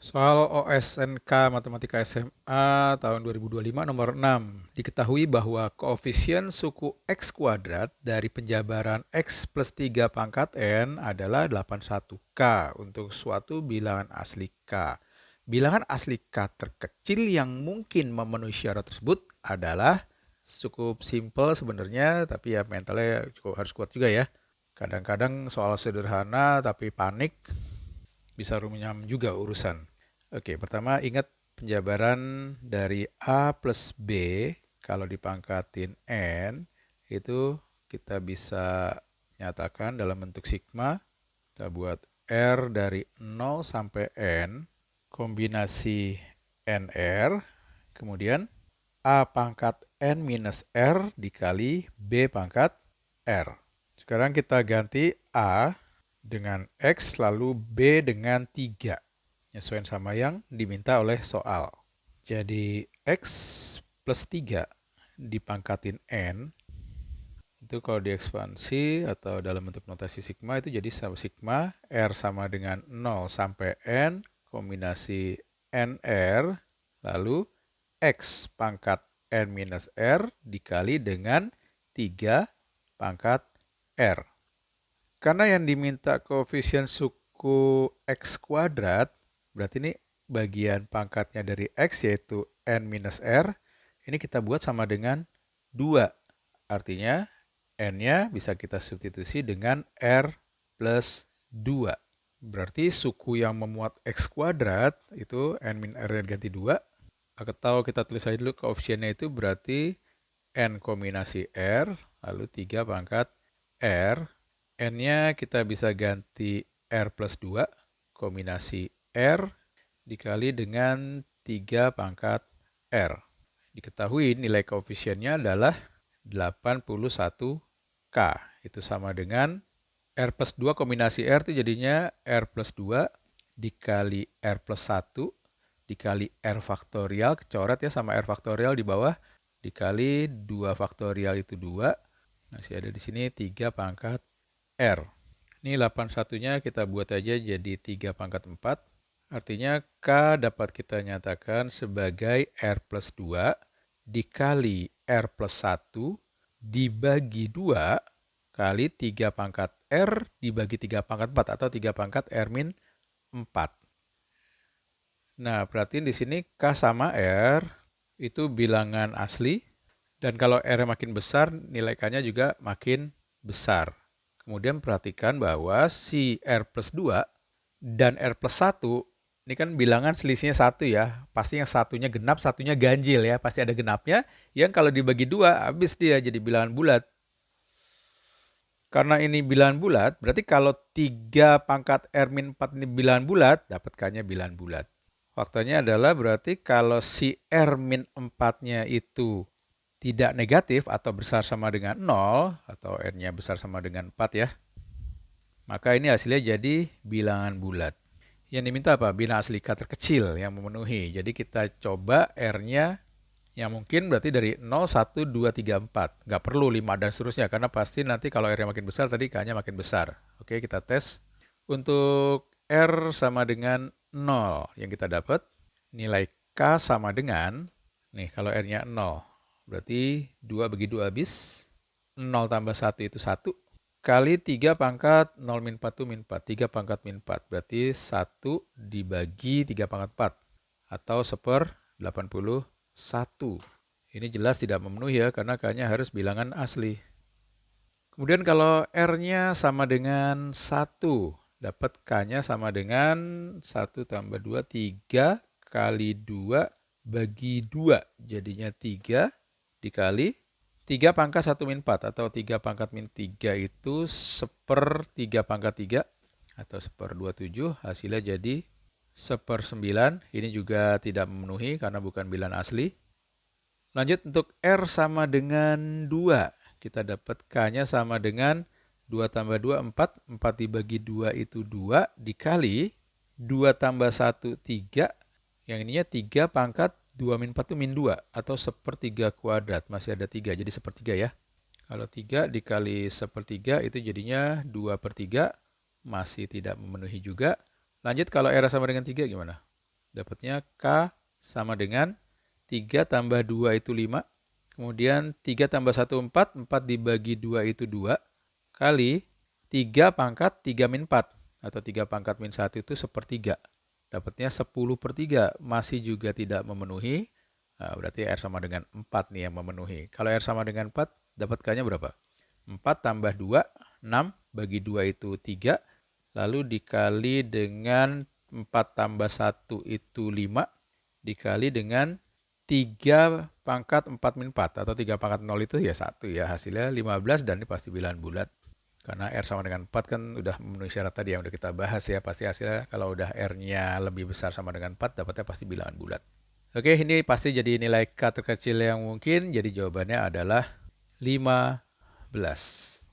Soal OSNK Matematika SMA tahun 2025 nomor 6. Diketahui bahwa koefisien suku X kuadrat dari penjabaran X plus 3 pangkat N adalah 81K untuk suatu bilangan asli K. Bilangan asli K terkecil yang mungkin memenuhi syarat tersebut adalah cukup simple sebenarnya, tapi ya mentalnya cukup harus kuat juga ya. Kadang-kadang soal sederhana tapi panik bisa runyam juga urusan. Oke, pertama ingat penjabaran dari A plus B kalau dipangkatin N itu kita bisa nyatakan dalam bentuk sigma. Kita buat R dari 0 sampai N kombinasi NR, kemudian A pangkat N minus R dikali B pangkat R. Sekarang kita ganti A dengan X lalu B dengan 3. Nyesuaiin sama yang diminta oleh soal. Jadi X plus 3 dipangkatin N itu kalau diekspansi atau dalam bentuk notasi sigma itu jadi sigma R sama dengan 0 sampai N kombinasi NR lalu X pangkat N minus R dikali dengan 3 pangkat R. Karena yang diminta koefisien suku X kuadrat, berarti ini bagian pangkatnya dari X yaitu N minus R, ini kita buat sama dengan 2. Artinya N-nya bisa kita substitusi dengan R plus 2. Berarti suku yang memuat X kuadrat itu N min R ganti 2. Atau kita tulis aja dulu koefisiennya itu berarti N kombinasi R lalu 3 pangkat R. N-nya kita bisa ganti R plus 2 kombinasi R dikali dengan 3 pangkat R. Diketahui nilai koefisiennya adalah 81K. Itu sama dengan R plus 2 kombinasi R itu jadinya R plus 2 dikali R plus 1 dikali R faktorial, kecoret ya sama R faktorial di bawah, dikali 2 faktorial itu 2, masih ada di sini 3 pangkat R. Ini 81-nya kita buat aja jadi 3 pangkat 4, artinya K dapat kita nyatakan sebagai R plus 2 dikali R plus 1 dibagi 2 kali 3 pangkat R dibagi 3 pangkat 4 atau 3 pangkat R min 4. Nah, perhatiin di sini K sama R itu bilangan asli dan kalau R makin besar nilai K-nya juga makin besar. Kemudian perhatikan bahwa si R plus 2 dan R plus 1 ini kan bilangan selisihnya 1 ya. Pasti yang satunya genap, satunya ganjil ya. Pasti ada genapnya. Yang kalau dibagi 2 habis dia jadi bilangan bulat. Karena ini bilangan bulat, berarti kalau 3 pangkat R min 4 ini bilangan bulat, dapat K-nya bilangan bulat. Faktanya adalah berarti kalau si R min 4-nya itu tidak negatif atau besar sama dengan 0, atau R-nya besar sama dengan 4 ya, maka ini hasilnya jadi bilangan bulat. Yang diminta apa? Bilangan asli K terkecil yang memenuhi. Jadi kita coba R-nya yang mungkin berarti dari 0, 1, 2, 3, 4. Nggak perlu 5 dan seterusnya karena pasti nanti kalau R-nya makin besar tadi K-nya makin besar. Oke, kita tes. Untuk R sama dengan 0 yang kita dapat, nilai K sama dengan, nih kalau R-nya 0, berarti 2 bagi 2 habis, 0 tambah 1 itu 1, kali 3 pangkat 0 min 4 itu min 4, 3 pangkat min 4, berarti 1 dibagi 3 pangkat 4, atau 1/81. Ini jelas tidak memenuhi ya, karena K-nya harus bilangan asli. Kemudian kalau R-nya sama dengan 1, dapat K-nya sama dengan 1 tambah 2, 3 kali 2 bagi 2. Jadinya 3 dikali 3 pangkat 1 min 4 atau 3 pangkat min 3 itu 1/3 pangkat 3 atau 1/27. Hasilnya jadi 1/9. Ini juga tidak memenuhi karena bukan bilangan asli. Lanjut untuk R sama dengan 2. Kita dapat K-nya sama dengan 2 tambah 2, 4. 4 dibagi 2 itu 2 dikali 2 tambah 1, 3. Yang ininya 3 pangkat 2 min 4 itu min 2 atau 1/3 kuadrat. Masih ada 3 jadi 1/3 ya. Kalau 3 dikali 1/3 itu jadinya 2/3. Masih tidak memenuhi juga. Lanjut kalau R sama dengan 3 gimana? Dapatnya K sama dengan 3 tambah 2 itu 5. Kemudian 3 tambah 1 4. 4 dibagi 2 itu 2. Kali 3 pangkat 3 min 4. Atau 3 pangkat min 1 itu sepertiga. Dapatnya 10/3. Masih juga tidak memenuhi. Nah, berarti R sama dengan 4 nih yang memenuhi. Kalau R sama dengan 4, dapat K-nya berapa? 4 tambah 2, 6. Bagi 2 itu 3. Lalu dikali dengan 4 tambah 1 itu 5. Dikali dengan 3 pangkat 4 min 4. Atau 3 pangkat 0 itu ya 1 ya. Hasilnya 15 dan ini pasti bilangan bulat. Karena R sama dengan 4 kan udah memenuhi syarat tadi yang udah kita bahas ya. Pasti hasilnya kalau udah R-nya lebih besar sama dengan 4, dapatnya pasti bilangan bulat. Oke, ini pasti jadi nilai K terkecil yang mungkin. Jadi jawabannya adalah 15.